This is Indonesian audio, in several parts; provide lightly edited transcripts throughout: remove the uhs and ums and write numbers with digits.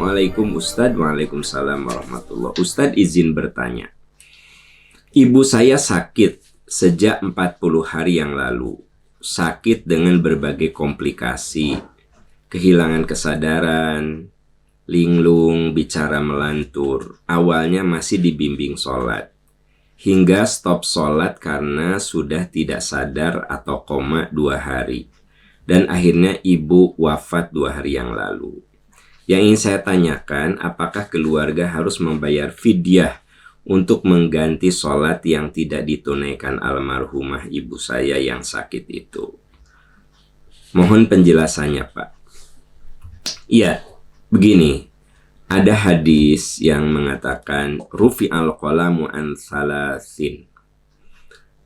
Assalamualaikum Ustadz. Waalaikumsalam warahmatullah. Ustadz izin bertanya. Ibu saya sakit sejak 40 hari yang lalu. Sakit dengan berbagai komplikasi. Kehilangan kesadaran, linglung, bicara melantur. Awalnya masih dibimbing sholat. Hingga stop sholat karena sudah tidak sadar atau koma 2 hari. Dan akhirnya ibu wafat 2 hari yang lalu. Yang ingin saya tanyakan, apakah keluarga harus membayar fidyah untuk mengganti sholat yang tidak ditunaikan almarhumah ibu saya yang sakit itu? Mohon penjelasannya, Pak. Iya, begini. Ada hadis yang mengatakan rufi'al qalamu an salasin.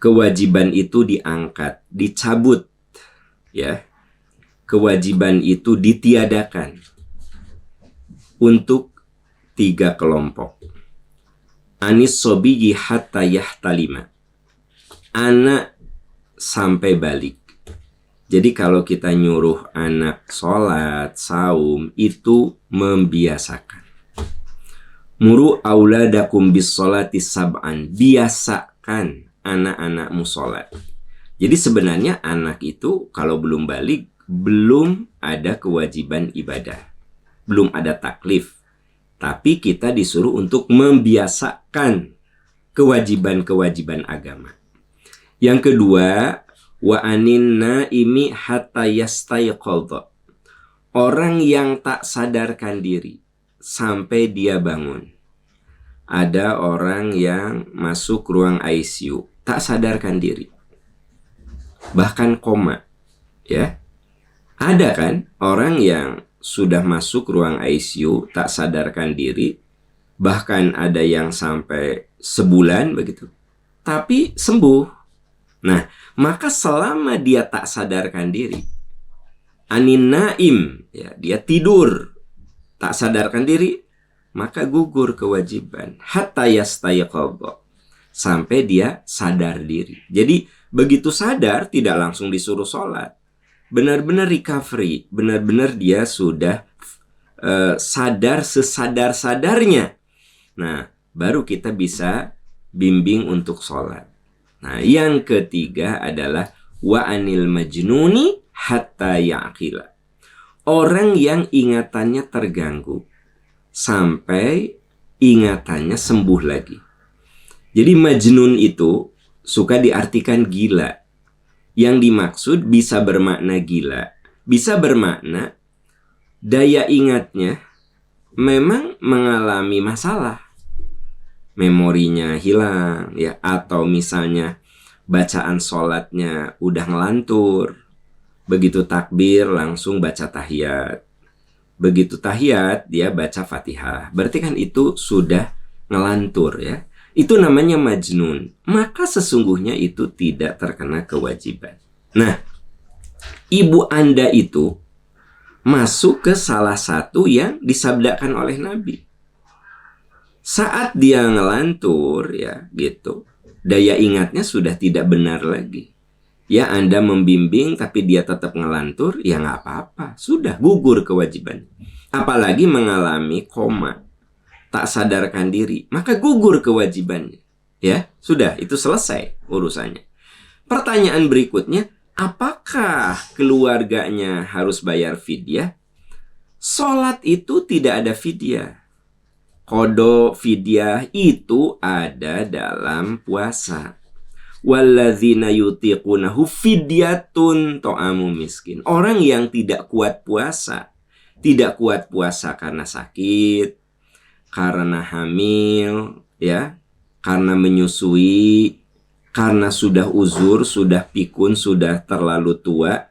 Kewajiban itu diangkat, dicabut, ya. Kewajiban itu ditiadakan untuk 3 kelompok. Anis sobiyyi hatta yahtalima. Anak sampai balik. Jadi kalau kita nyuruh anak sholat, saum, itu membiasakan. Muru auladakum bis sholati sab'an. Biasakan anak-anakmu sholat. Jadi sebenarnya anak itu kalau belum balik, belum ada kewajiban ibadah. Belum ada taklif. Tapi kita disuruh untuk membiasakan kewajiban-kewajiban agama. Yang kedua, wa anin naimi hatta yastayqadha. Orang yang tak sadarkan diri sampai dia bangun. Ada orang yang masuk ruang ICU, tak sadarkan diri. Bahkan koma, ya. Ada kan orang yang sudah masuk ruang ICU, tak sadarkan diri, bahkan ada yang sampai sebulan begitu, tapi sembuh. Nah, maka selama dia tak sadarkan diri, anin naim, ya, dia tidur, tak sadarkan diri, maka gugur kewajiban. Hatta yastayqadha, sampai dia sadar diri. Jadi, begitu sadar, tidak langsung disuruh sholat. Benar-benar recovery, benar-benar dia sudah sadar sesadar-sadarnya. Nah, baru kita bisa bimbing untuk sholat. Nah, yang ketiga adalah wa anil majnuni hatta ya'qila. Orang yang ingatannya terganggu sampai ingatannya sembuh lagi. Jadi majnun itu suka diartikan gila. Yang dimaksud bisa bermakna gila, bisa bermakna daya ingatnya memang mengalami masalah. Memorinya hilang, ya, atau misalnya bacaan sholatnya udah ngelantur. Begitu takbir langsung baca tahiyat. Begitu tahiyat dia baca Fatihah. Berarti kan itu sudah ngelantur, ya. Itu namanya majnun. Maka sesungguhnya itu tidak terkena kewajiban. Nah, ibu Anda itu masuk ke salah satu yang disabdakan oleh Nabi. Saat dia ngelantur, ya gitu, daya ingatnya sudah tidak benar lagi. Ya, Anda membimbing tapi dia tetap ngelantur, ya nggak apa-apa. Sudah gugur kewajiban. Apalagi mengalami koma, tak sadarkan diri, maka gugur kewajibannya. Ya, sudah, itu selesai urusannya. Pertanyaan berikutnya, apakah keluarganya harus bayar fidyah? Sholat itu tidak ada fidyah. Qada fidyah itu ada dalam puasa. Walladzina yutiqunahu fidyatun ta'amu miskin. Orang yang tidak kuat puasa, tidak kuat puasa karena sakit, karena hamil, ya, karena menyusui, karena sudah uzur, sudah pikun, sudah terlalu tua,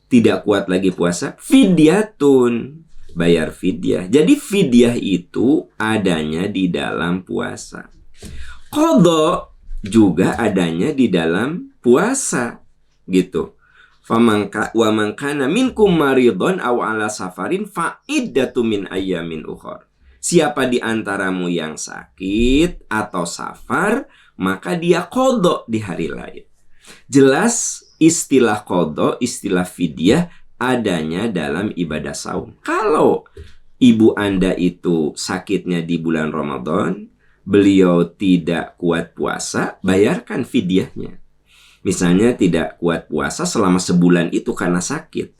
tidak kuat lagi puasa, fidyatun, bayar fidyah. Jadi fidyah itu adanya di dalam puasa. Qadha juga adanya di dalam puasa, gitu. Wa man kana minkum maridun aw ala safarin fa iddatu min ayyamin ukhra. Siapa di antaramu yang sakit atau safar, maka dia qadha di hari lain. Jelas istilah qadha, istilah fidyah adanya dalam ibadah saum. Kalau ibu Anda itu sakitnya di bulan Ramadan, beliau tidak kuat puasa, bayarkan fidyahnya. Misalnya tidak kuat puasa selama sebulan itu karena sakit,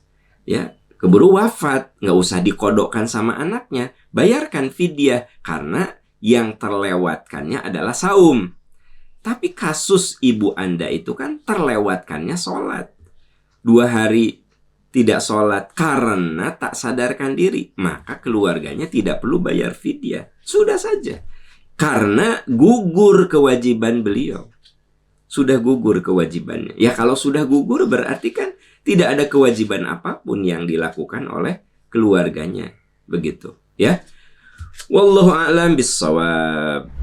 ya, keburu wafat, nggak usah dikodokkan sama anaknya, bayarkan fidyah karena yang terlewatkannya adalah saum. Tapi kasus ibu Anda itu kan terlewatkannya sholat. 2 hari tidak sholat karena tak sadarkan diri, maka keluarganya tidak perlu bayar fidyah. Sudah saja. Karena gugur kewajiban beliau. Sudah gugur kewajibannya. Ya kalau sudah gugur berarti kan tidak ada kewajiban apapun yang dilakukan oleh keluarganya. Begitu. Ya. Wallahu a'lam bissawab.